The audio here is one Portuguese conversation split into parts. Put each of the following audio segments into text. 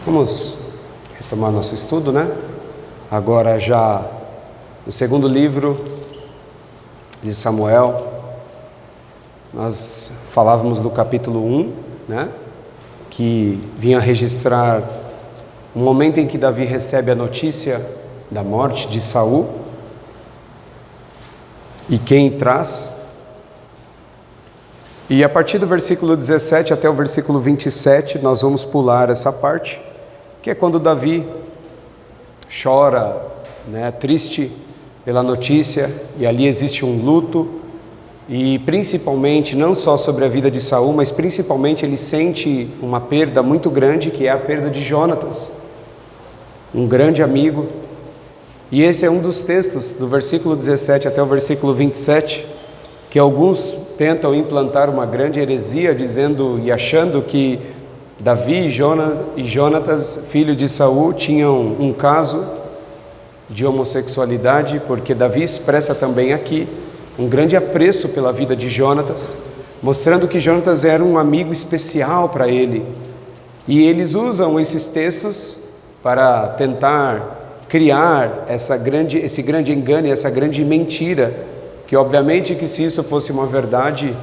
Vamos retomar nosso estudo, né? Agora já no segundo livro de Samuel, nós falávamos do capítulo 1, né? Que vinha registrar o momento em que Davi recebe a notícia da morte de Saul. E quem traz? E a partir do versículo 17 até o versículo 27, nós vamos pular essa parte, que é quando Davi chora, né, triste pela notícia, e ali existe um luto, e principalmente, não só sobre a vida de Saul, mas principalmente ele sente uma perda muito grande, que é a perda de Jonatas, um grande amigo. E esse é um dos textos, do versículo 17 até o versículo 27, que alguns tentam implantar uma grande heresia, dizendo e achando que Davi e Jonatas, filho de Saul, tinham um caso de homossexualidade, porque Davi expressa também aqui um grande apreço pela vida de Jonatas, mostrando que Jonatas era um amigo especial para ele. E eles usam esses textos para tentar criar esse grande engano e essa grande mentira, que obviamente que se isso fosse uma verdade,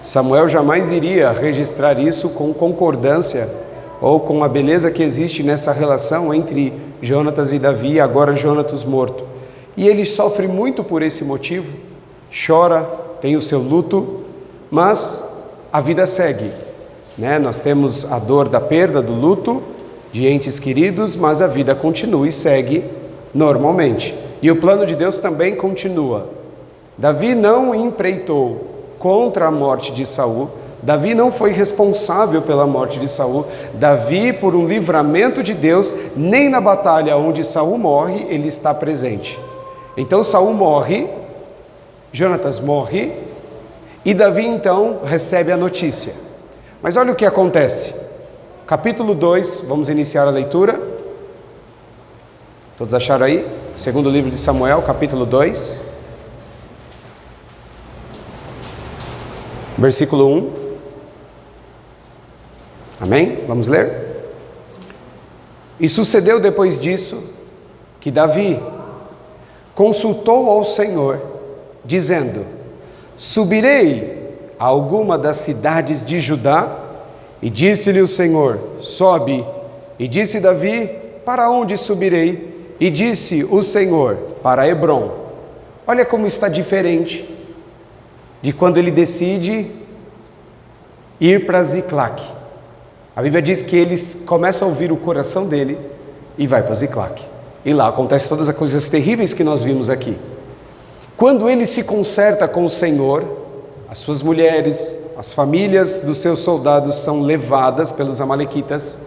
Samuel jamais iria registrar isso com concordância ou com a beleza que existe nessa relação entre Jonatas e Davi, agora Jonatas morto. E ele sofre muito por esse motivo, chora, tem o seu luto, mas a vida segue, né? Nós temos a dor da perda, do luto de entes queridos, mas a vida continua e segue normalmente. E o plano de Deus também continua. Davi não empreitou contra a morte de Saul, Davi não foi responsável pela morte de Saul, Davi, por um livramento de Deus, nem na batalha onde Saul morre, ele está presente. Então Saul morre, Jonatas morre, e Davi então recebe a notícia. Mas olha o que acontece. Capítulo 2, vamos iniciar a leitura. Todos acharam aí? Segundo livro de Samuel, capítulo 2. Versículo 1. Amém? Vamos ler? E sucedeu depois disso que Davi consultou ao Senhor, dizendo: subirei a alguma das cidades de Judá? E disse-lhe o Senhor: sobe. E disse Davi: para onde subirei? E disse o Senhor: para Hebrom. Olha como está diferente de quando ele decide ir para Ziclac. A Bíblia diz que ele começa a ouvir o coração dele e vai para Ziclac. E lá acontecem todas as coisas terríveis que nós vimos aqui. Quando ele se conserta com o Senhor, as suas mulheres, as famílias dos seus soldados são levadas pelos amalequitas.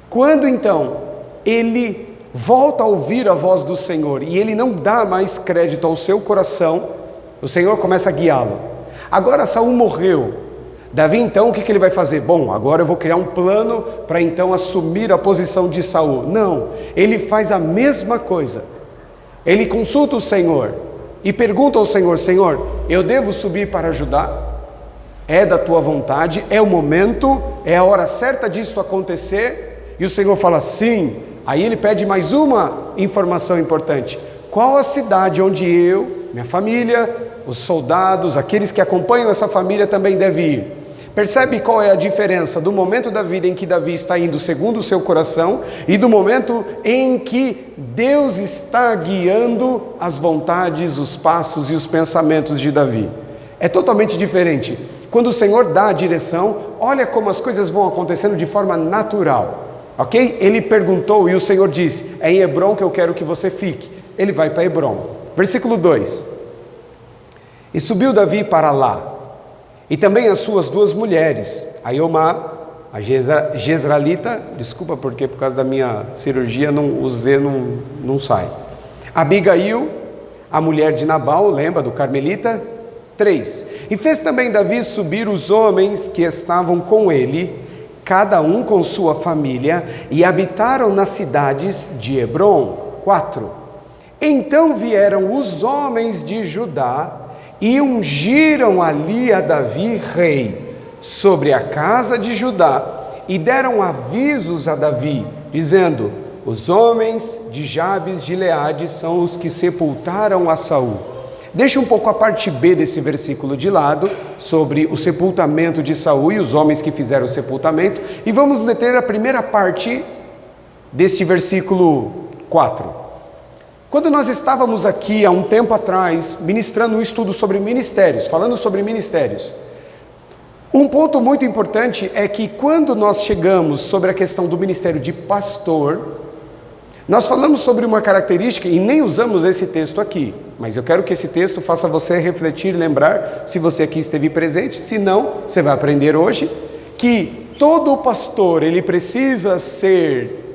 Quando então ele volta a ouvir a voz do Senhor e ele não dá mais crédito ao seu coração, o Senhor começa a guiá-lo. Agora Saul morreu. Davi então o que ele vai fazer? Bom, agora eu vou criar um plano para então assumir a posição de Saul. Não, ele faz a mesma coisa. Ele consulta o Senhor e pergunta ao Senhor: Senhor, eu devo subir para Judá? É da tua vontade? É o momento? É a hora certa disso acontecer? E o Senhor fala sim. Aí ele pede mais uma informação importante: qual a cidade onde eu, minha família, os soldados, aqueles que acompanham essa família também devem ir? Percebe qual é a diferença do momento da vida em que Davi está indo segundo o seu coração e do momento em que Deus está guiando as vontades, os passos e os pensamentos de Davi? É totalmente diferente. Quando o Senhor dá a direção, olha como as coisas vão acontecendo de forma natural, ok? Ele perguntou e o Senhor disse: é em Hebrom que eu quero que você fique. Ele vai para Hebrom. Versículo 2. E subiu Davi para lá, e também as suas duas mulheres, Aiomá, a Jezreelita, desculpa porque por causa da minha cirurgia o Z não sai, Abigail, a mulher de Nabal, lembra do Carmelita? 3. E fez também Davi subir os homens que estavam com ele, cada um com sua família, e habitaram nas cidades de Hebrom. 4. Então vieram os homens de Judá e ungiram ali a Davi rei sobre a casa de Judá, e deram avisos a Davi dizendo: os homens de Jabes de Gileade são os que sepultaram a Saul. Deixa um pouco a parte B desse versículo de lado, sobre o sepultamento de Saul e os homens que fizeram o sepultamento, e vamos ler a primeira parte deste versículo 4. Quando nós estávamos aqui há um tempo atrás, ministrando um estudo sobre ministérios, falando sobre ministérios, um ponto muito importante é que quando nós chegamos sobre a questão do ministério de pastor, nós falamos sobre uma característica e nem usamos esse texto aqui, mas eu quero que esse texto faça você refletir e lembrar, se você aqui esteve presente, se não, você vai aprender hoje, que todo pastor, ele precisa ser,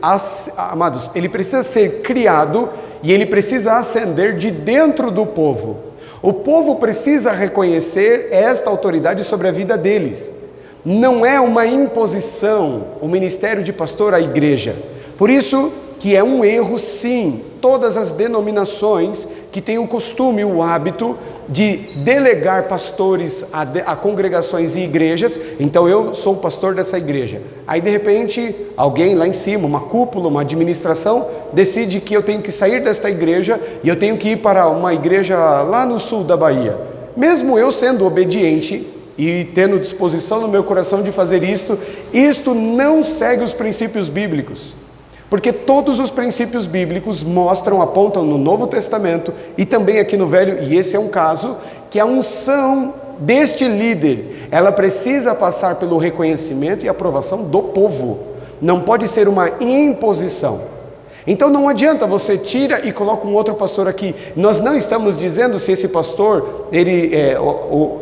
amados, ele precisa ser criado e ele precisa ascender de dentro do povo. O povo precisa reconhecer esta autoridade sobre a vida deles. Não é uma imposição o ministério de pastor à igreja. Por isso que é um erro, sim, todas as denominações que têm o costume, o hábito de delegar pastores a congregações e igrejas. Então eu sou o pastor dessa igreja. Aí de repente alguém lá em cima, uma cúpula, uma administração, decide que eu tenho que sair desta igreja e eu tenho que ir para uma igreja lá no sul da Bahia. Mesmo eu sendo obediente e tendo disposição no meu coração de fazer isto não segue os princípios bíblicos. Porque todos os princípios bíblicos apontam no Novo Testamento e também aqui no Velho, e esse é um caso, que a unção deste líder, ela precisa passar pelo reconhecimento e aprovação do povo. Não pode ser uma imposição. Então não adianta você tira e coloca um outro pastor aqui. Nós não estamos dizendo se esse pastor,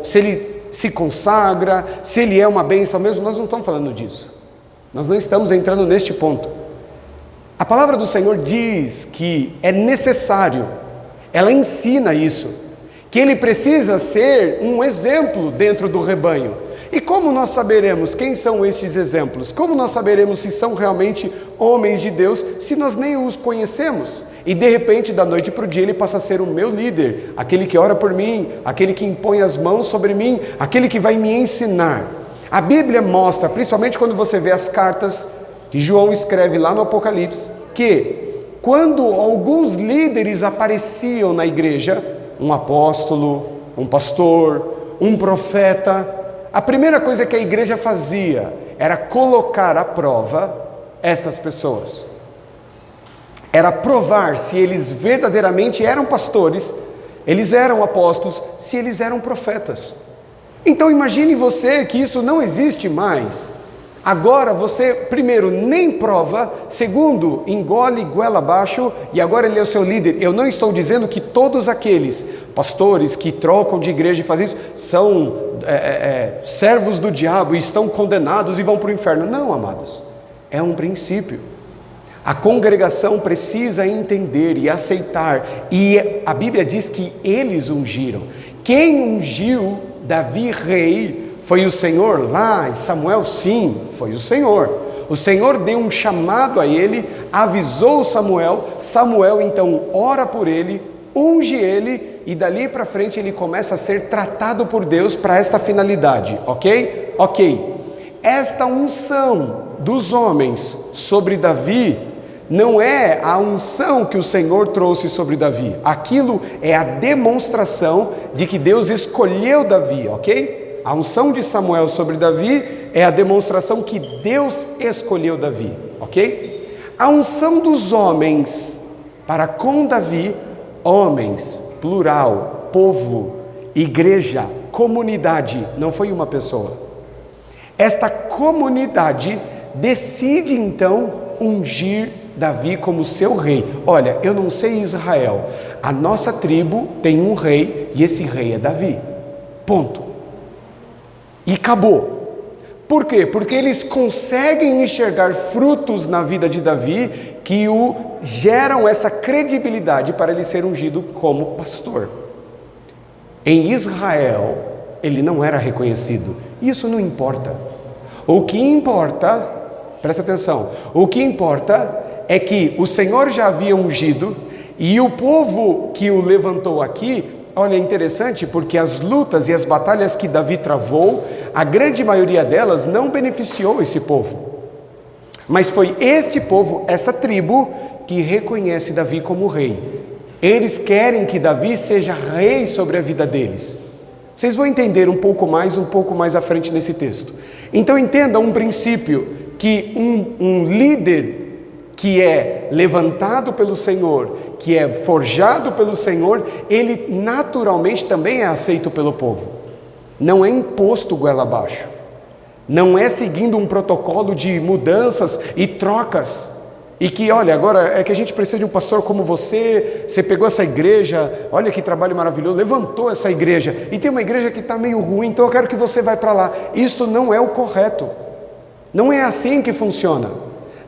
se ele se consagra, se ele é uma bênção mesmo, nós não estamos falando disso. Nós não estamos entrando neste ponto. A palavra do Senhor diz que é necessário, ela ensina isso, que ele precisa ser um exemplo dentro do rebanho. E como nós saberemos quem são estes exemplos? Como nós saberemos se são realmente homens de Deus, se nós nem os conhecemos? E de repente, da noite para o dia, ele passa a ser o meu líder, aquele que ora por mim, aquele que impõe as mãos sobre mim, aquele que vai me ensinar. A Bíblia mostra, principalmente quando você vê as cartas que João escreve lá no Apocalipse, que quando alguns líderes apareciam na igreja, um apóstolo, um pastor, um profeta, a primeira coisa que a igreja fazia era colocar à prova estas pessoas. Era provar se eles verdadeiramente eram pastores, eles eram apóstolos, se eles eram profetas. Então imagine você que isso não existe mais. Agora você, primeiro, nem prova, segundo, engole goela abaixo e agora ele é o seu líder. Eu não estou dizendo que todos aqueles pastores que trocam de igreja e fazem isso são servos do diabo e estão condenados e vão para o inferno. Não, amados, é um princípio. A congregação precisa entender e aceitar, e a Bíblia diz que eles ungiram. Quem ungiu Davi rei foi o Senhor lá em Samuel? Sim, foi o Senhor. O Senhor deu um chamado a ele, avisou Samuel, Samuel então ora por ele, unge ele e dali para frente ele começa a ser tratado por Deus para esta finalidade, ok? Ok. Esta unção dos homens sobre Davi não é a unção que o Senhor trouxe sobre Davi. Aquilo é a demonstração de que Deus escolheu Davi, ok? A unção de Samuel sobre Davi é a demonstração que Deus escolheu Davi, ok? A unção dos homens para com Davi, homens, plural, povo, igreja, comunidade, não foi uma pessoa. Esta comunidade decide então ungir Davi como seu rei. Olha, eu não sei Israel, a nossa tribo tem um rei e esse rei é Davi, ponto. E acabou. Por quê? Porque eles conseguem enxergar frutos na vida de Davi que o geram essa credibilidade para ele ser ungido como pastor. Em Israel, ele não era reconhecido. Isso não importa. O que importa, presta atenção, o que importa é que o Senhor já havia ungido e o povo que o levantou aqui, olha, é interessante porque as lutas e as batalhas que Davi travou, a grande maioria delas não beneficiou esse povo. Mas foi este povo, essa tribo, que reconhece Davi como rei. Eles querem que Davi seja rei sobre a vida deles. Vocês vão entender um pouco mais à frente nesse texto. Então entenda um princípio, que um líder que é levantado pelo Senhor, que é forjado pelo Senhor, ele naturalmente também é aceito pelo povo. Não é imposto goela abaixo. Não é seguindo um protocolo de mudanças e trocas. E que, olha, agora é que a gente precisa de um pastor como você pegou essa igreja, olha que trabalho maravilhoso, levantou essa igreja, e tem uma igreja que está meio ruim, então eu quero que você vá para lá. Isso não é o correto. Não é assim que funciona.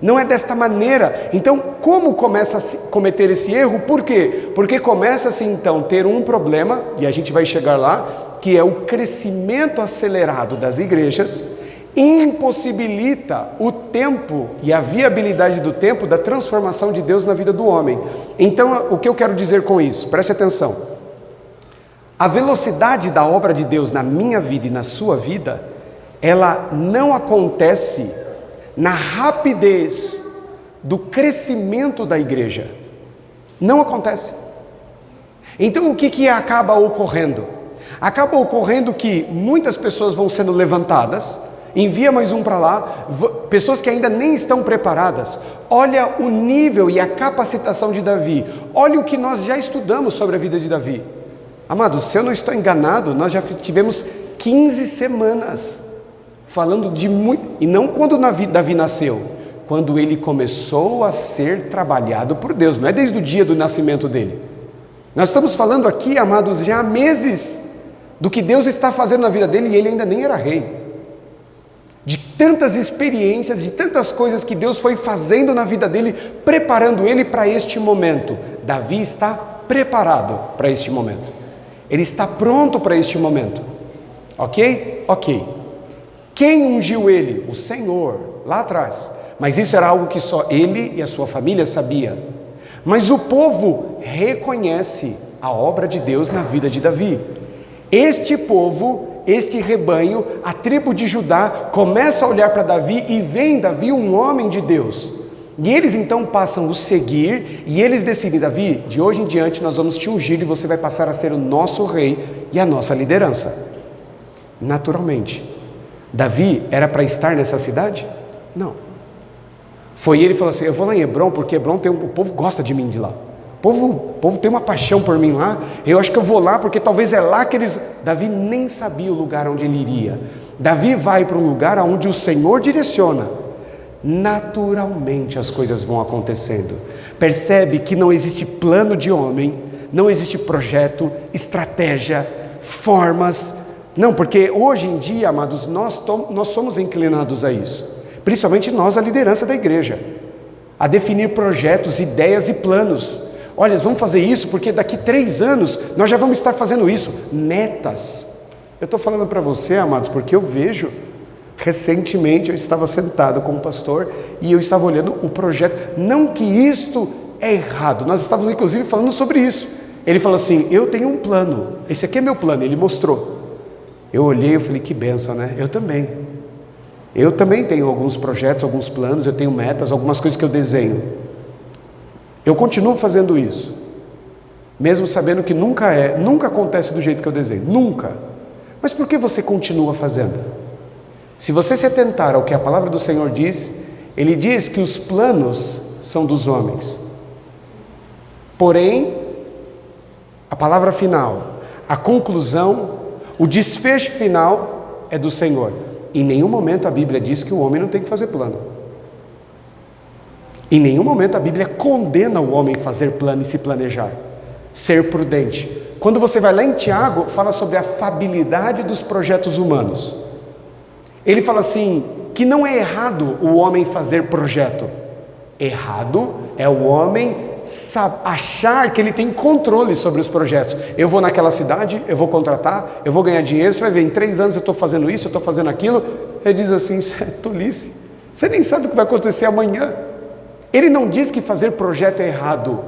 Não é desta maneira. Então, como começa a cometer esse erro? Por quê? Porque começa-se então a ter um problema, e a gente vai chegar lá, que é o crescimento acelerado das igrejas, impossibilita o tempo e a viabilidade do tempo da transformação de Deus na vida do homem. Então, o que eu quero dizer com isso? Preste atenção. A velocidade da obra de Deus na minha vida e na sua vida, ela não acontece na rapidez do crescimento da igreja. Não acontece. Então, o que acaba ocorrendo? Acaba ocorrendo que muitas pessoas vão sendo levantadas, envia mais um para lá, pessoas que ainda nem estão preparadas. Olha o nível e a capacitação de Davi. Olha o que nós já estudamos sobre a vida de Davi. Amados, se eu não estou enganado, nós já tivemos 15 semanas falando de muito, e não quando Davi nasceu, quando ele começou a ser trabalhado por Deus, não é desde o dia do nascimento dele. Nós estamos falando aqui, amados, já há meses, do que Deus está fazendo na vida dele, e ele ainda nem era rei. De tantas experiências, de tantas coisas que Deus foi fazendo na vida dele, preparando ele para este momento. Davi está preparado para este momento. Ele está pronto para este momento. Ok? Ok. Quem ungiu ele? O Senhor, lá atrás. Mas isso era algo que só ele e a sua família sabia. Mas o povo reconhece a obra de Deus na vida de Davi. Este povo, este rebanho, a tribo de Judá, começa a olhar para Davi e vê em Davi um homem de Deus. E eles então passam a o seguir, e eles decidem: Davi, de hoje em diante nós vamos te ungir e você vai passar a ser o nosso rei e a nossa liderança. Naturalmente. Davi era para estar nessa cidade? Não. Foi ele que falou assim: eu vou lá em Hebrom, porque Hebrom o povo gosta de mim de lá. O povo tem uma paixão por mim lá, eu acho que eu vou lá, porque talvez é lá que eles... Davi nem sabia o lugar onde ele iria. Davi vai para um lugar onde o Senhor direciona. Naturalmente as coisas vão acontecendo. Percebe que não existe plano de homem, não existe projeto, estratégia, formas. Não, porque hoje em dia, amados, nós somos inclinados a isso. Principalmente nós, a liderança da igreja. A definir projetos, ideias e planos. Olha, vamos fazer isso porque daqui 3 anos nós já vamos estar fazendo isso. Metas. Eu estou falando para você, amados, porque eu vejo. Recentemente eu estava sentado com um pastor e eu estava olhando o projeto. Não que isto é errado, nós estávamos inclusive falando sobre isso. Ele falou assim: eu tenho um plano, esse aqui é meu plano. Ele mostrou. Eu olhei e falei: que bênção, né? Eu também tenho alguns projetos, alguns planos, eu tenho metas, algumas coisas que eu desenho. Eu continuo fazendo isso, mesmo sabendo que nunca acontece do jeito que eu desenho, nunca. Mas por que você continua fazendo? Se você se atentar ao que a palavra do Senhor diz, Ele diz que os planos são dos homens, porém, a palavra final, a conclusão, o desfecho final é do Senhor. Em nenhum momento a Bíblia diz que o homem não tem que fazer plano. Em nenhum momento a Bíblia condena o homem a fazer plano e se planejar, ser prudente. Quando você vai lá em Tiago, fala sobre a fabilidade dos projetos humanos. Ele fala assim, que não é errado o homem fazer projeto. Errado é o homem achar que ele tem controle sobre os projetos. Eu vou naquela cidade, eu vou contratar, eu vou ganhar dinheiro, você vai ver, em 3 anos eu estou fazendo isso, eu estou fazendo aquilo. Ele diz assim: isso é tolice, você nem sabe o que vai acontecer amanhã. Ele não diz que fazer projeto é errado,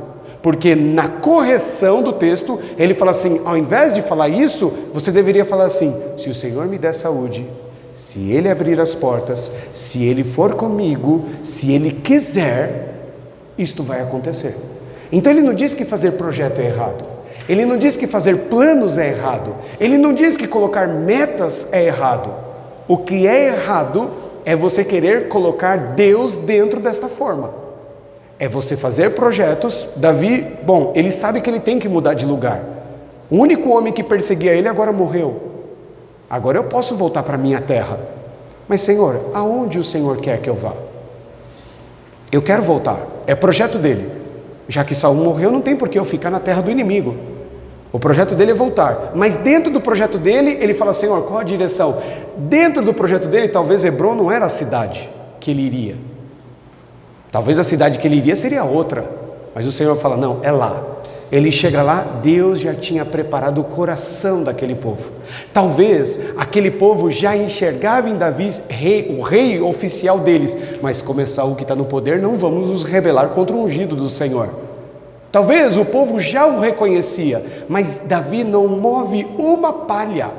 porque na correção do texto, ele fala assim, ao invés de falar isso, você deveria falar assim: se o Senhor me der saúde, Se ele abrir as portas, se ele for comigo, se ele quiser, isto vai acontecer. Então ele não diz que fazer projeto é errado. Ele não diz que fazer planos é errado. Ele não diz que colocar metas é errado. O que é errado é você querer colocar Deus dentro desta forma. É você fazer projetos. Davi, bom, ele sabe que ele tem que mudar de lugar. O único homem que perseguia ele agora morreu. Agora eu posso voltar para a minha terra. Mas Senhor, aonde o Senhor quer que eu vá? Eu quero voltar. É projeto dele. Já que Saul morreu, não tem por que eu ficar na terra do inimigo. O projeto dele é voltar. Mas dentro do projeto dele, ele fala, Senhor, qual a direção? Dentro do projeto dele, talvez Hebrom não era a cidade que ele iria. Talvez a cidade que ele iria seria outra. Mas o Senhor fala, não, é lá. Ele chega lá, Deus já tinha preparado o coração daquele povo. Talvez aquele povo já enxergava em Davi o rei oficial deles. Mas como é Saul que está no poder, não vamos nos rebelar contra o ungido do Senhor. Talvez o povo já o reconhecia, mas Davi não move uma palha.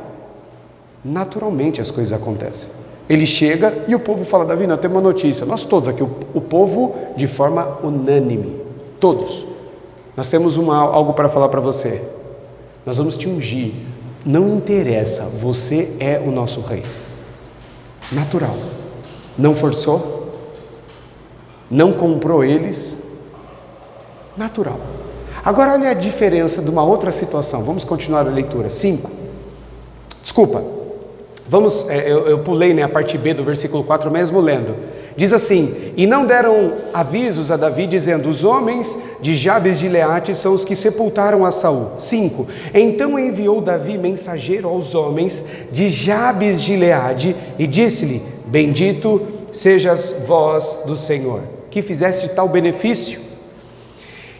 Naturalmente as coisas acontecem. Ele chega e o povo fala, Davi, nós temos uma notícia. Nós todos aqui, o povo de forma unânime, todos. Nós temos algo para falar para você. Nós vamos te ungir. Não interessa, você é o nosso rei. Natural. Não forçou. Não comprou eles. Natural. Agora olha a diferença de uma outra situação. Vamos continuar a leitura. 5. Desculpa. Eu pulei a parte B do versículo 4 mesmo lendo. Diz assim, e não deram avisos a Davi, dizendo, os homens de Jabes de Gileade são os que sepultaram a Saul. 5. Então enviou Davi mensageiro aos homens de Jabes de Gileade e disse-lhe, bendito sejas vós do Senhor, que fizeste tal benefício,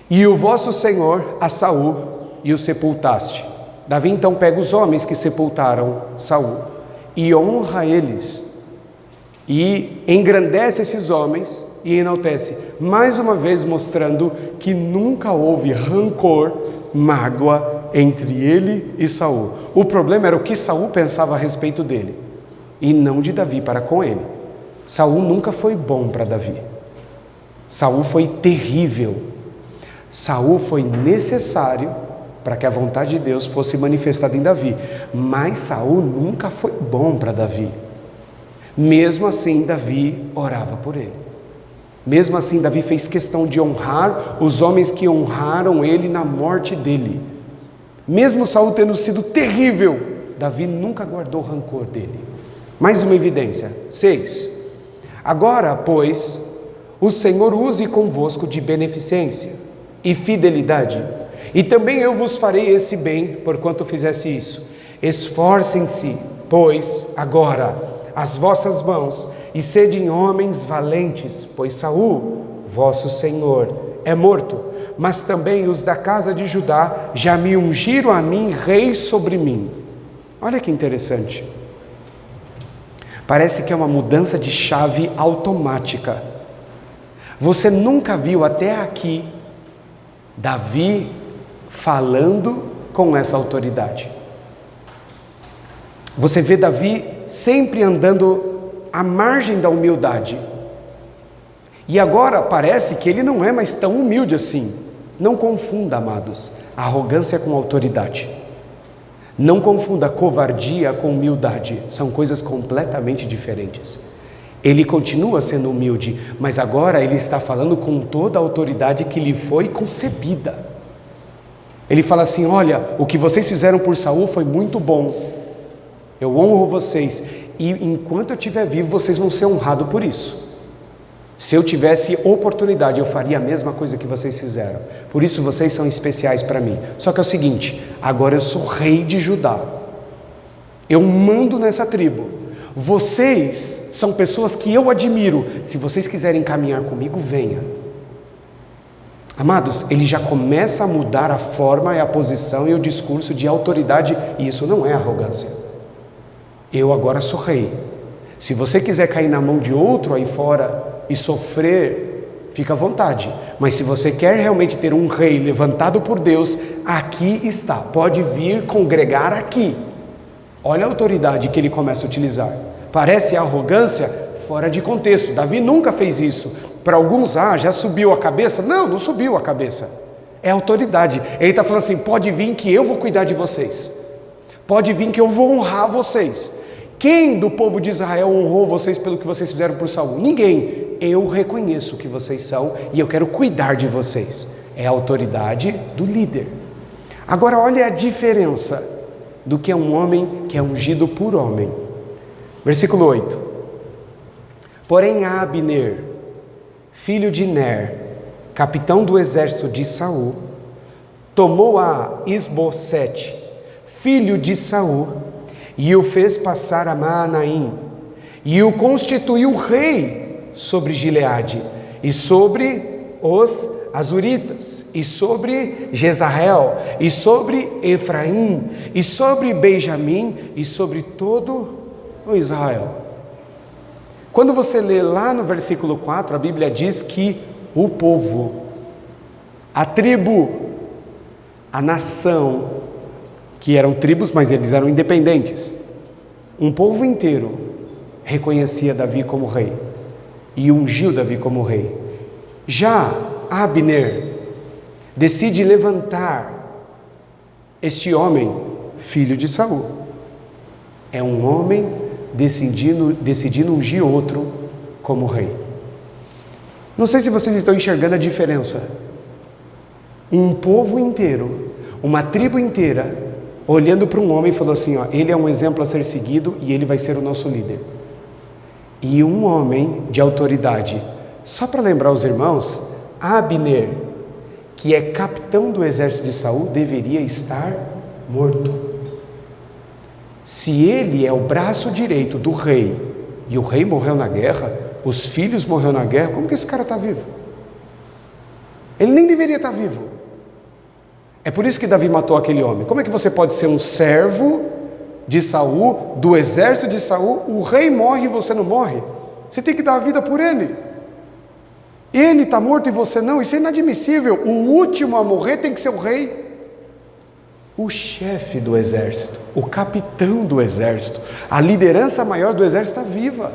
e o vosso Senhor a Saul e o sepultaste. Davi então pega os homens que sepultaram Saul e honra eles, e engrandece esses homens e enaltece, mais uma vez mostrando que nunca houve rancor, mágoa entre ele e Saul. O problema era o que Saul pensava a respeito dele, e não de Davi para com ele. Saul nunca foi bom para Davi. Saul foi terrível. Saul foi necessário para que a vontade de Deus fosse manifestada em Davi, mas Saul nunca foi bom para Davi. Mesmo assim, Davi orava por ele. Mesmo assim, Davi fez questão de honrar os homens que honraram ele na morte dele. Mesmo Saul tendo sido terrível, Davi nunca guardou rancor dele. Mais uma evidência. 6. Agora, pois, o Senhor use convosco de beneficência e fidelidade, e também eu vos farei esse bem, porquanto fizesse isso. Esforcem-se, pois, agora, as vossas mãos, e sedem homens valentes, pois Saul, vosso Senhor, é morto, mas também os da casa de Judá já me ungiram a mim rei sobre mim. Olha que interessante. Parece que é uma mudança de chave automática. Você nunca viu até aqui Davi falando com essa autoridade. Você vê Davi sempre andando à margem da humildade. E agora parece que ele não é mais tão humilde assim. Não confunda, amados, a arrogância com autoridade. Não confunda covardia com humildade. São coisas completamente diferentes. Ele continua sendo humilde, mas agora ele está falando com toda a autoridade que lhe foi concebida. Ele fala assim, olha, o que vocês fizeram por Saul foi muito bom. Eu honro vocês, e enquanto eu estiver vivo, vocês vão ser honrados por isso. Se eu tivesse oportunidade, eu faria a mesma coisa que vocês fizeram. Por isso vocês são especiais para mim. Só que é o seguinte, agora eu sou rei de Judá. Eu mando nessa tribo. Vocês são pessoas que eu admiro. Se vocês quiserem caminhar comigo, venha. Amados, ele já começa a mudar a forma e a posição e o discurso de autoridade, e isso não é arrogância. Eu agora sou rei. Se você quiser cair na mão de outro aí fora e sofrer, fica à vontade. Mas se você quer realmente ter um rei levantado por Deus, aqui está. Pode vir congregar aqui. Olha a autoridade que ele começa a utilizar. Parece arrogância fora de contexto. Davi nunca fez isso. Para alguns, já subiu a cabeça. Não, não subiu a cabeça. É autoridade. Ele está falando assim, pode vir que eu vou cuidar de vocês. Pode vir que eu vou honrar vocês. Quem do povo de Israel honrou vocês pelo que vocês fizeram por Saul? Ninguém. Eu reconheço o que vocês são e eu quero cuidar de vocês. É a autoridade do líder. Agora olha a diferença do que é um homem que é ungido por homem. Versículo 8. Porém Abner, filho de Ner, capitão do exército de Saul, tomou a Isbosete, filho de Saul, e o fez passar a Maanaim, e o constituiu rei sobre Gileade, e sobre os Azuritas, e sobre Jezareel, e sobre Efraim, e sobre Benjamim, e sobre todo o Israel. Quando você lê lá no versículo 4, a Bíblia diz que o povo, a tribo, a nação, que eram tribos, mas eles eram independentes, um povo inteiro reconhecia Davi como rei e ungiu Davi como rei. Já Abner decide levantar este homem, filho de Saul. É um homem decidindo ungir outro como rei. Não sei se vocês estão enxergando a diferença. Um povo inteiro, uma tribo inteira, olhando para um homem e falou assim, ele é um exemplo a ser seguido e ele vai ser o nosso líder. E um homem de autoridade. Só para lembrar os irmãos, Abner, que é capitão do exército de Saul, deveria estar morto. Se ele é o braço direito do rei, e o rei morreu na guerra, os filhos morreram na guerra, como que esse cara está vivo? Ele nem deveria estar vivo. É por isso que Davi matou aquele homem. Como é que você pode ser um servo de Saul, do exército de Saul, o rei morre e você não morre? Você tem que dar a vida por ele. Ele está morto e você não, isso é inadmissível. O último a morrer tem que ser o rei. O chefe do exército, o capitão do exército, a liderança maior do exército está viva.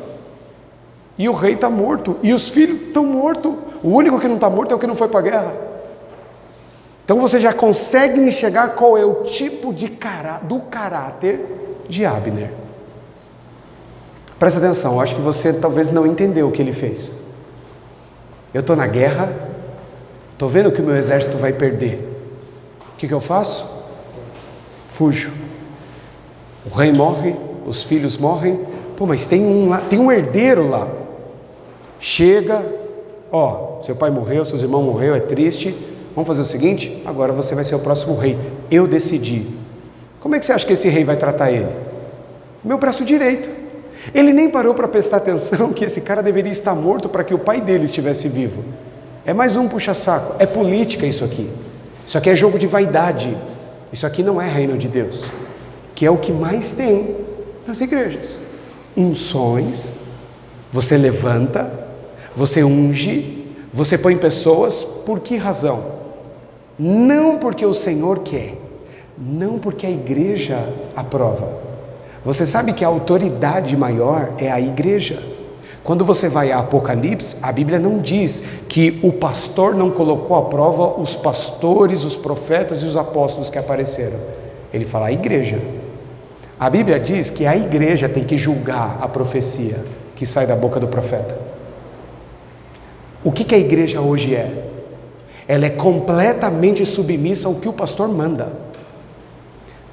E o rei está morto, e os filhos estão mortos. O único que não está morto é o que não foi para a guerra. Então você já consegue enxergar qual é o tipo do caráter de Abner. Presta atenção, eu acho que você talvez não entendeu o que ele fez. Eu estou na guerra, estou vendo que o meu exército vai perder. O que eu faço? Fujo. O rei morre, os filhos morrem. Pô, mas tem um herdeiro lá. Chega, seu pai morreu, seus irmãos morreram, é triste. Vamos fazer o seguinte, agora você vai ser o próximo rei. Eu decidi. Como é que você acha que esse rei vai tratar ele? Meu braço direito. Ele nem parou para prestar atenção que esse cara deveria estar morto para que o pai dele estivesse vivo. É mais um puxa-saco. É política isso aqui. Isso aqui é jogo de vaidade. Isso aqui não é reino de Deus. Que é o que mais tem nas igrejas. Unções, você levanta, você unge, você põe pessoas, por que razão? Não porque o Senhor quer, não porque a igreja aprova. Você sabe que a autoridade maior é a igreja. Quando você vai a Apocalipse, a Bíblia não diz que o pastor não colocou à prova os pastores, os profetas e os apóstolos que apareceram. Ele fala a igreja. A Bíblia diz que a igreja tem que julgar a profecia que sai da boca do profeta. O que a igreja hoje é? Ela é completamente submissa ao que o pastor manda.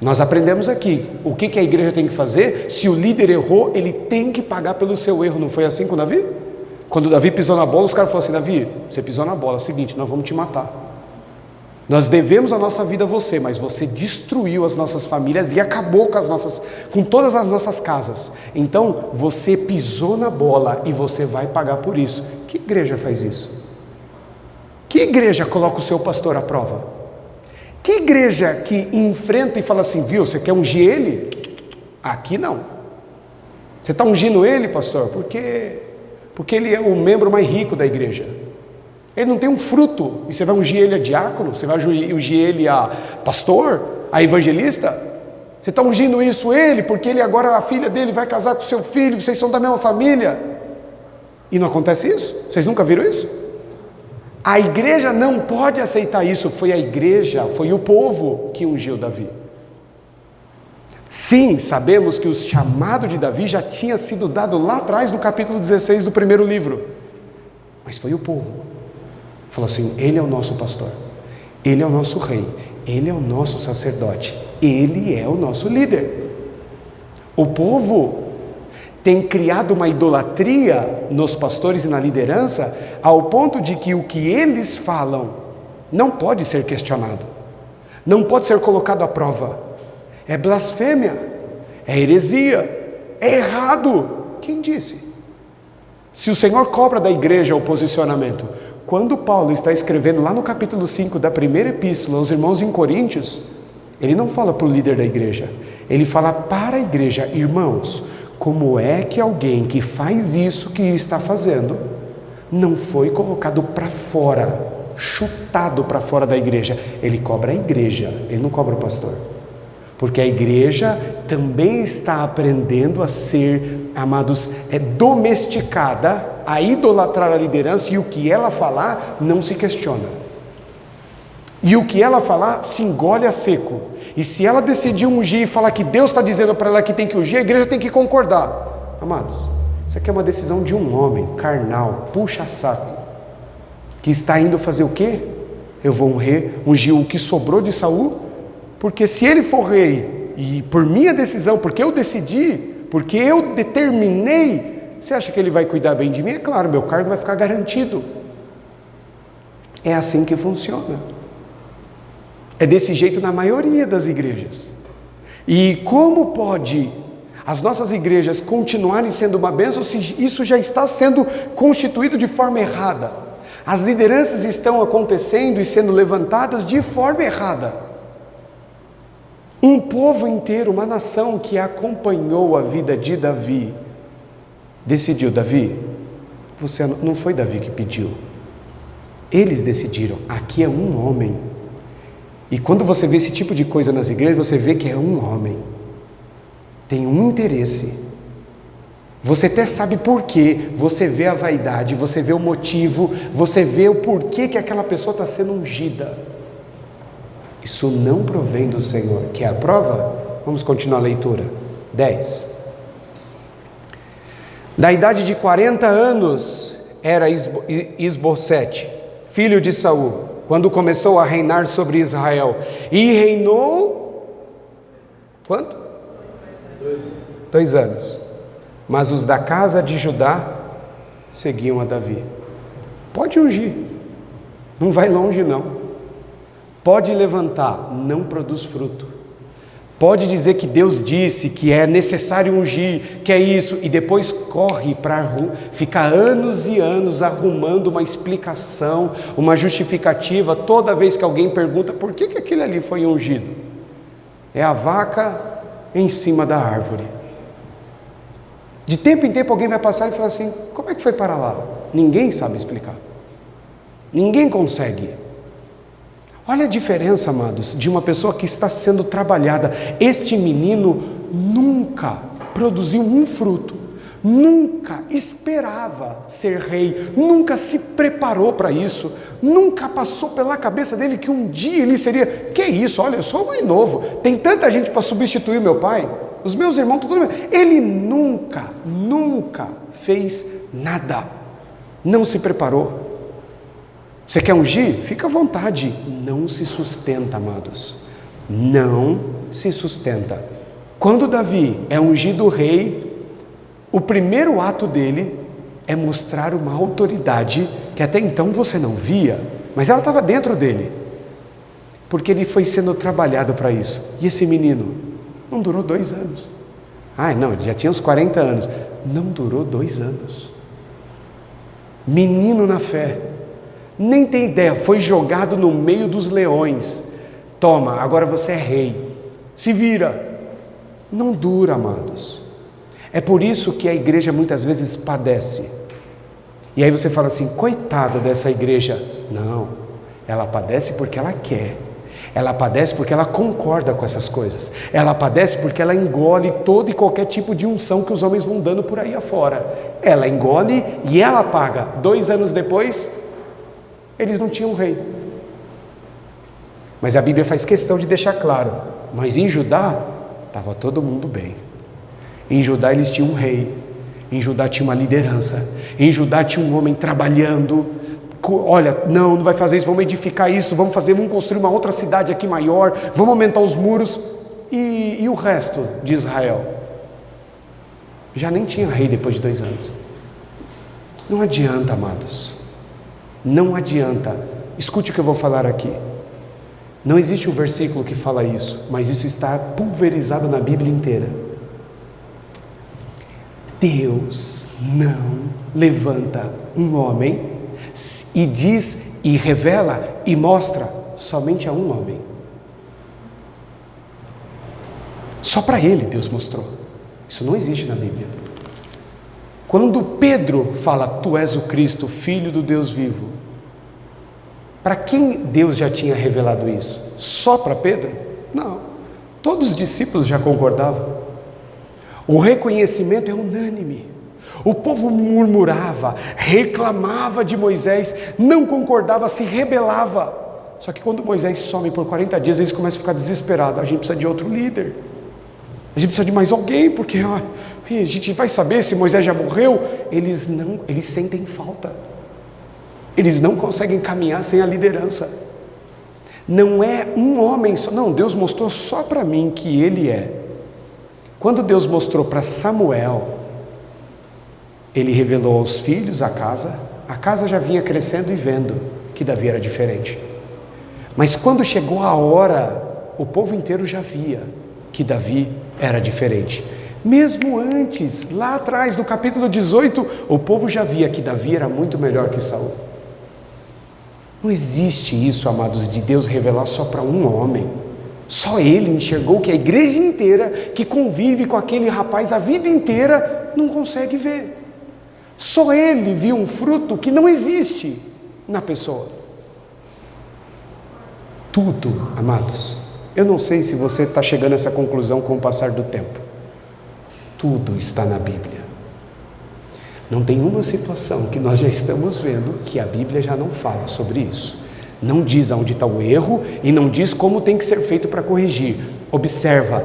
Nós aprendemos aqui, o que a igreja tem que fazer? Se o líder errou, ele tem que pagar pelo seu erro. Não foi assim com Davi? Quando Davi pisou na bola, os caras falaram assim, Davi, você pisou na bola, é o seguinte, nós vamos te matar. Nós devemos a nossa vida a você, mas você destruiu as nossas famílias e acabou com todas as nossas casas. Então, você pisou na bola e você vai pagar por isso. Que igreja faz isso? Que igreja coloca o seu pastor à prova? Que igreja que enfrenta e fala assim, viu, você quer ungir ele? Aqui não. Você está ungindo ele, pastor? Porque ele é o membro mais rico da igreja. Ele não tem um fruto, e você vai ungir ele a diácono? Você vai ungir ele a pastor? A evangelista? Você está ungindo isso ele, porque ele agora, a filha dele vai casar com o seu filho, vocês são da mesma família. E não acontece isso? Vocês nunca viram isso? A igreja não pode aceitar isso. Foi a igreja, foi o povo que ungiu Davi. Sim, sabemos que o chamado de Davi já tinha sido dado lá atrás no capítulo 16 do primeiro livro. Mas foi o povo. Falou assim, ele é o nosso pastor, ele é o nosso rei, ele é o nosso sacerdote, ele é o nosso líder. O povo tem criado uma idolatria nos pastores e na liderança, ao ponto de que o que eles falam não pode ser questionado, não pode ser colocado à prova. É blasfêmia, é heresia, é errado. Quem disse? Se o Senhor cobra da igreja o posicionamento, quando Paulo está escrevendo lá no capítulo 5 da primeira epístola aos irmãos em Coríntios, ele não fala para o líder da igreja, ele fala para a igreja, irmãos, como é que alguém que faz isso que está fazendo, não foi colocado para fora, chutado para fora da igreja? Ele cobra a igreja, ele não cobra o pastor. Porque a igreja também está aprendendo a ser, amados, domesticada, a idolatrar a liderança, e o que ela falar não se questiona. E o que ela falar se engole a seco. E se ela decidir ungir e falar que Deus está dizendo para ela que tem que ungir, a igreja tem que concordar. Amados, isso aqui é uma decisão de um homem carnal, puxa-saco, que está indo fazer o quê? Eu vou ungir o que sobrou de Saul, porque se ele for rei, e por minha decisão, porque eu decidi, porque eu determinei, você acha que ele vai cuidar bem de mim? É claro, meu cargo vai ficar garantido. É assim que funciona. É desse jeito na maioria das igrejas. E como pode as nossas igrejas continuarem sendo uma bênção se isso já está sendo constituído de forma errada? As lideranças estão acontecendo e sendo levantadas de forma errada. Um povo inteiro, uma nação que acompanhou a vida de Davi, decidiu, Davi, você não foi Davi que pediu. Eles decidiram, aqui é um homem. E quando você vê esse tipo de coisa nas igrejas, você vê que é um homem. Tem um interesse. Você até sabe por quê, você vê a vaidade, você vê o motivo, você vê o porquê que aquela pessoa está sendo ungida. Isso não provém do Senhor. Quer a prova? Vamos continuar a leitura. 10. Da idade de 40 anos era Isbosete, filho de Saul, quando começou a reinar sobre Israel. E reinou... quanto? 2 anos. Mas os da casa de Judá seguiam a Davi. Pode ungir. Não vai longe não. Pode levantar, não produz fruto. Pode dizer que Deus disse que é necessário ungir, que é isso, e depois corre para ficar anos e anos arrumando uma explicação, uma justificativa, toda vez que alguém pergunta por que aquele ali foi ungido. É a vaca em cima da árvore. De tempo em tempo alguém vai passar e falar assim, como é que foi para lá? Ninguém sabe explicar. Ninguém consegue. Olha a diferença, amados, de uma pessoa que está sendo trabalhada. Este menino nunca produziu um fruto, nunca esperava ser rei, nunca se preparou para isso, nunca passou pela cabeça dele que um dia ele seria... Que isso, olha, eu sou o mais novo, tem tanta gente para substituir meu pai, os meus irmãos, tudo. Ele nunca fez nada, não se preparou. Você quer ungir? Fica à vontade. Não se sustenta, amados. Não se sustenta. Quando Davi é ungido rei, o primeiro ato dele é mostrar uma autoridade que até então você não via, mas ela estava dentro dele. Porque ele foi sendo trabalhado para isso. E esse menino não durou 2 anos. Não, ele já tinha uns 40 anos. Não durou 2 anos. Menino na fé. Nem tem ideia, foi jogado no meio dos leões. Toma, agora você é rei. Se vira. Não dura, amados. É por isso que a igreja muitas vezes padece. E aí você fala assim, coitada dessa igreja. Não, ela padece porque ela quer. Ela padece porque ela concorda com essas coisas. Ela padece porque ela engole todo e qualquer tipo de unção que os homens vão dando por aí afora. Ela engole e ela paga. 2 anos depois, eles não tinham rei. Mas a Bíblia faz questão de deixar claro, mas em Judá estava todo mundo bem. Em Judá eles tinham um rei, em Judá tinha uma liderança, em Judá tinha um homem trabalhando. Olha, não vai fazer isso, vamos edificar isso, vamos construir uma outra cidade aqui maior, vamos aumentar os muros. E o resto de Israel? Já nem tinha rei depois de 2 anos. Não adianta, amados, não adianta. Escute o que eu vou falar aqui. Não existe um versículo que fala isso, mas isso está pulverizado na Bíblia inteira. Deus não levanta um homem e diz, e revela, e mostra somente a um homem. Só para ele Deus mostrou. Isso não existe na Bíblia. Quando Pedro fala, tu és o Cristo, Filho do Deus vivo, para quem Deus já tinha revelado isso? Só para Pedro? Não. Todos os discípulos já concordavam. O reconhecimento é unânime. O povo murmurava, reclamava de Moisés, não concordava, se rebelava. Só que quando Moisés some por 40 dias, eles começam a ficar desesperados. A gente precisa de outro líder. A gente precisa de mais alguém, porque a gente vai saber se Moisés já morreu. Eles sentem falta. Eles não conseguem caminhar sem a liderança. Não é um homem só. Não, Deus mostrou só para mim que ele é. Quando Deus mostrou para Samuel, ele revelou aos filhos a casa já vinha crescendo e vendo que Davi era diferente. Mas quando chegou a hora, o povo inteiro já via que Davi era diferente. Mesmo antes, lá atrás, no capítulo 18, o povo já via que Davi era muito melhor que Saul. Não existe isso, amados, de Deus revelar só para um homem. Só ele enxergou que a igreja inteira, que convive com aquele rapaz a vida inteira, não consegue ver. Só ele viu um fruto que não existe na pessoa. Tudo, amados, eu não sei se você está chegando a essa conclusão com o passar do tempo. Tudo está na Bíblia. Não tem uma situação que nós já estamos vendo que a Bíblia já não fala sobre isso. Não diz aonde está o erro e não diz como tem que ser feito para corrigir. Observa,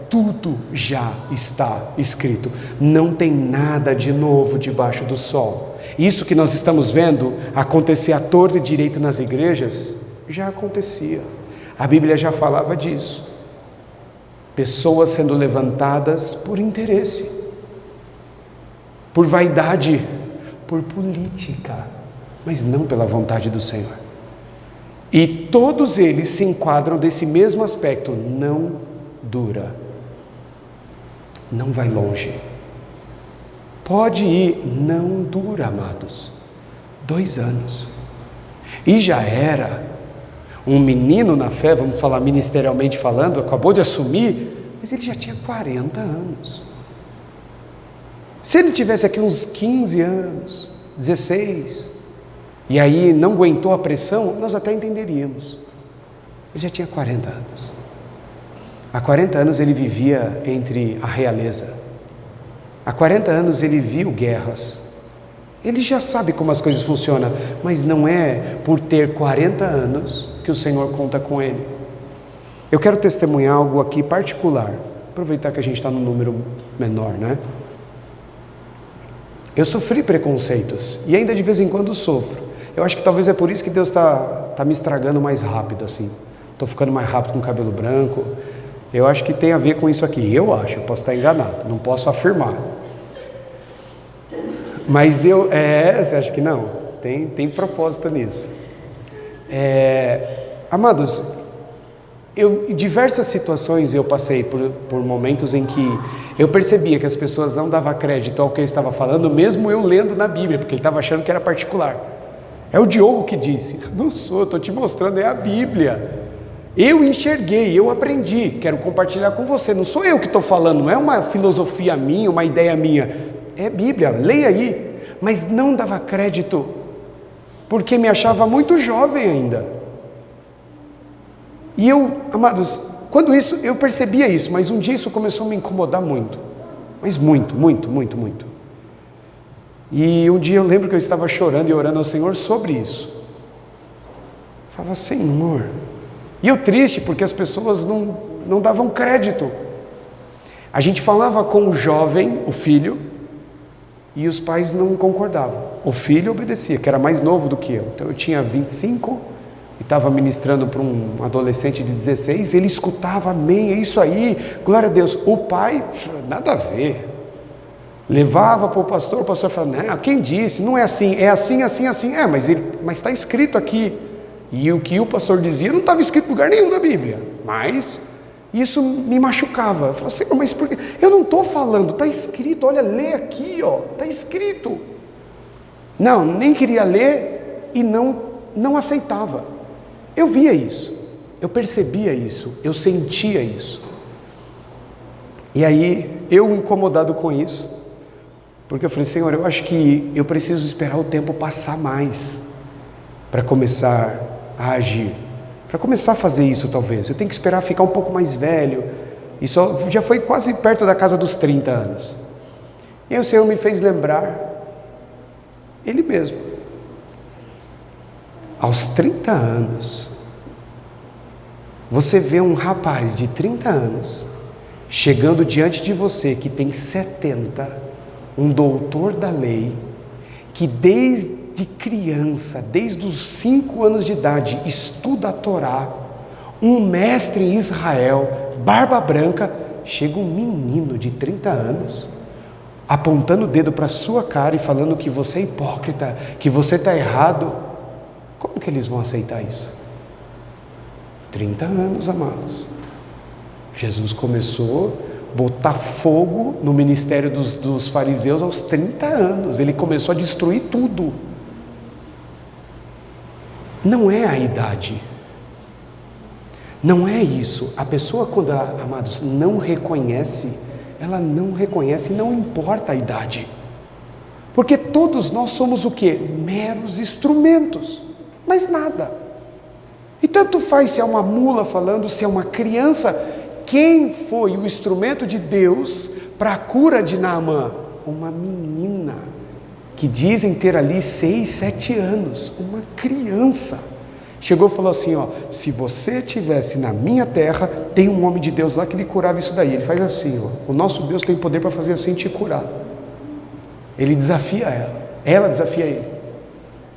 tudo já está escrito. Não tem nada de novo debaixo do sol. Isso que nós estamos vendo acontecer à torta e direito nas igrejas, já acontecia. A Bíblia já falava disso. Pessoas sendo levantadas por interesse, por vaidade, por política, mas não pela vontade do Senhor. E todos eles se enquadram desse mesmo aspecto. Não dura, não vai longe, pode ir, não dura, amados. 2 anos, e já era um menino na fé, vamos falar ministerialmente falando, acabou de assumir, mas ele já tinha 40 anos. Se ele tivesse aqui uns 15 anos, 16, e aí não aguentou a pressão, nós até entenderíamos. Ele já tinha 40 anos. Há 40 anos ele vivia entre a realeza. Há 40 anos ele viu guerras. Ele já sabe como as coisas funcionam, mas não é por ter 40 anos que o Senhor conta com ele. Eu quero testemunhar algo aqui particular, aproveitar que a gente está num número menor, né? Eu sofri preconceitos, e ainda de vez em quando sofro. Eu acho que talvez é por isso que Deus está me estragando mais rápido, assim. Estou ficando mais rápido com o cabelo branco. Eu acho que tem a ver com isso aqui. Eu posso estar enganado, não posso afirmar. Mas você acha que não? Tem propósito nisso. Amados, em diversas situações eu passei por momentos em que eu percebia que as pessoas não davam crédito ao que eu estava falando, mesmo eu lendo na Bíblia, porque ele estava achando que era particular. É o Diogo que disse, não sou, estou te mostrando, é a Bíblia. Eu enxerguei, eu aprendi, quero compartilhar com você, não sou eu que estou falando, não é uma filosofia minha, uma ideia minha, é Bíblia, leia aí. Mas não dava crédito, porque me achava muito jovem ainda. E eu, amados, quando isso, eu percebia isso, mas um dia isso começou a me incomodar muito. Mas muito, muito, muito, muito. E um dia eu lembro que eu estava chorando e orando ao Senhor sobre isso. Eu falava, Senhor. E eu triste, porque as pessoas não davam crédito. A gente falava com o jovem, o filho, e os pais não concordavam. O filho obedecia, que era mais novo do que eu. Então eu tinha 25 e estava ministrando para um adolescente de 16, ele escutava, amém, é isso aí, glória a Deus. O pai, nada a ver. Levava para o pastor falava, não, quem disse? Não é assim, é assim, assim, assim. Mas está escrito aqui. E o que o pastor dizia não estava escrito em lugar nenhum da Bíblia. Mas isso me machucava. Eu falava, Senhor, mas por quê? Eu não estou falando, está escrito, olha, lê aqui, está escrito. Não, nem queria ler e não aceitava. Eu via isso, eu percebia isso, eu sentia isso. E aí, eu incomodado com isso, porque eu falei, Senhor, eu acho que eu preciso esperar o tempo passar mais para começar a agir, para começar a fazer isso talvez. Eu tenho que esperar ficar um pouco mais velho. Isso já foi quase perto da casa dos 30 anos. E aí o Senhor me fez lembrar Ele mesmo. Aos 30 anos, você vê um rapaz de 30 anos chegando diante de você que tem 70, um doutor da lei, que desde criança, desde os 5 anos de idade, estuda a Torá, um mestre em Israel, barba branca, chega um menino de 30 anos, apontando o dedo para a sua cara e falando que você é hipócrita, que você está errado. Como que eles vão aceitar isso? 30 anos, amados. Jesus começou a botar fogo no ministério dos fariseus aos 30 anos. Ele começou a destruir tudo. Não é a idade. Não é isso. A pessoa, quando ela, amados, não reconhece, ela não reconhece, não importa a idade. Porque todos nós somos o quê? Meros instrumentos. Mais nada. E tanto faz se é uma mula falando, se é uma criança. Quem foi o instrumento de Deus para a cura de Naamã? Uma menina, que dizem ter ali 6, 7 anos, uma criança. Chegou e falou assim, se você estivesse na minha terra, tem um homem de Deus lá que lhe curava isso daí. Ele faz assim, o nosso Deus tem poder para fazer assim, te curar. Ele desafia ela desafia ele.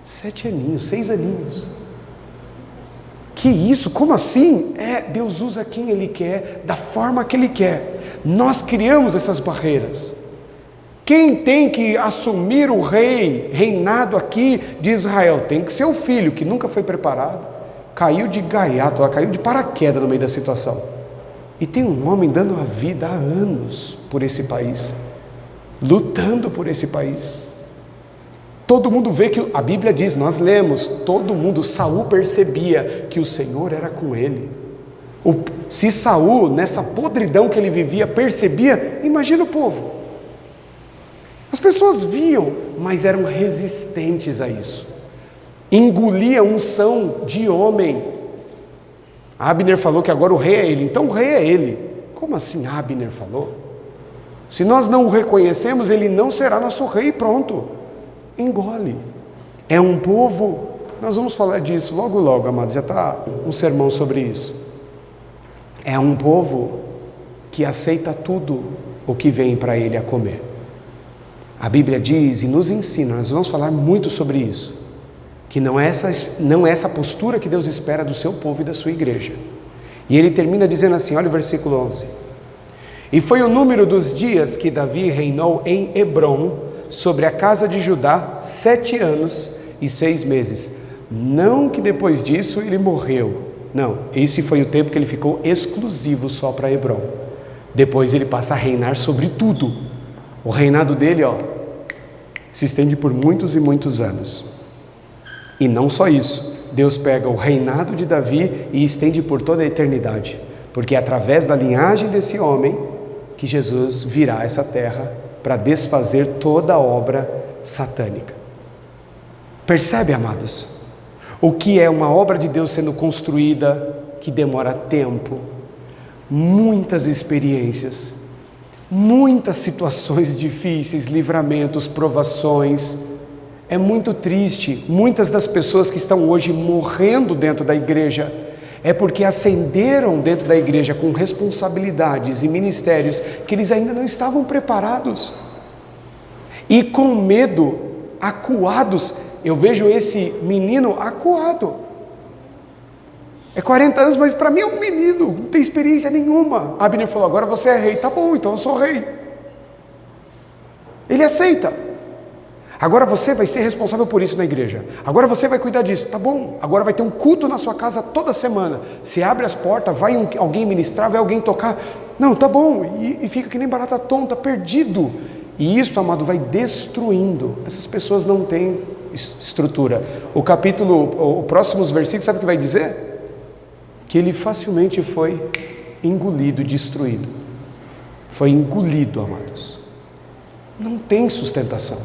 7 aninhos, 6 aninhos. Que isso? Como assim? Deus usa quem Ele quer, da forma que Ele quer. Nós criamos essas barreiras. Quem tem que assumir o reinado aqui de Israel? Tem que ser o filho, que nunca foi preparado, caiu de gaiato, caiu de paraquedas no meio da situação. E tem um homem dando a vida há anos por esse país, lutando por esse país. Todo mundo vê que, a Bíblia diz, nós lemos, todo mundo, Saul percebia que o Senhor era com ele. Se Saul, nessa podridão que ele vivia, percebia, imagina o povo. As pessoas viam, mas eram resistentes a isso. Engolia a unção de homem. Abner falou que agora o rei é ele, então o rei é ele. Como assim Abner falou? Se nós não o reconhecemos, ele não será nosso rei e pronto. Engole. É um povo, nós vamos falar disso logo, amados, já está um sermão sobre isso. É um povo que aceita tudo o que vem para ele a comer. A Bíblia diz e nos ensina, nós vamos falar muito sobre isso, que não é essa postura que Deus espera do seu povo e da sua igreja. E ele termina dizendo assim, olha o versículo 11. E foi o número dos dias que Davi reinou em Hebrom, sobre a casa de Judá, 7 anos e 6 meses. Não que depois disso ele morreu. Não, esse foi o tempo que ele ficou exclusivo só para Hebrom. Depois ele passa a reinar sobre tudo. O reinado dele, se estende por muitos e muitos anos. E não só isso. Deus pega o reinado de Davi e estende por toda a eternidade. Porque é através da linhagem desse homem que Jesus virá a essa terra para desfazer toda a obra satânica. Percebe, amados? O que é uma obra de Deus sendo construída, que demora tempo, muitas experiências, muitas situações difíceis, livramentos, provações. É muito triste, muitas das pessoas que estão hoje morrendo dentro da igreja, é porque ascenderam dentro da igreja com responsabilidades e ministérios que eles ainda não estavam preparados. E com medo, acuados. Eu vejo esse menino acuado. É 40 anos, mas para mim é um menino, não tem experiência nenhuma. Abner falou, agora você é rei. Tá bom, então eu sou rei. Ele aceita. Agora você vai ser responsável por isso na igreja. Agora você vai cuidar disso. Tá bom, agora vai ter um culto na sua casa toda semana. Você abre as portas, vai alguém ministrar, vai alguém tocar. Não, tá bom. E fica que nem barata tonta, perdido. E isso, amado, vai destruindo. Essas pessoas não têm estrutura. O próximos versículos, sabe o que vai dizer? Que ele facilmente foi engolido, destruído. Foi engolido, amados. Não tem sustentação.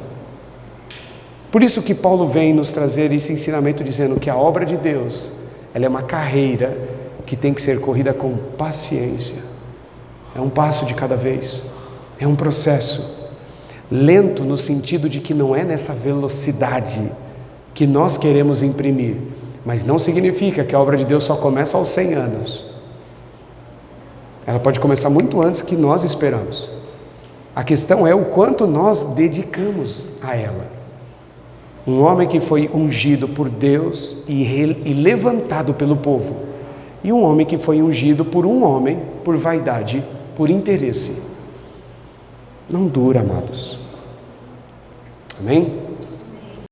Por isso que Paulo vem nos trazer esse ensinamento dizendo que a obra de Deus, ela é uma carreira que tem que ser corrida com paciência. É um passo de cada vez. É um processo. Lento no sentido de que não é nessa velocidade que nós queremos imprimir. Mas não significa que a obra de Deus só começa aos 100 anos. Ela pode começar muito antes que nós esperamos. A questão é o quanto nós dedicamos a ela. Um homem que foi ungido por Deus e levantado pelo povo. E um homem que foi ungido por um homem, por vaidade, por interesse. Não dura, amados. Amém?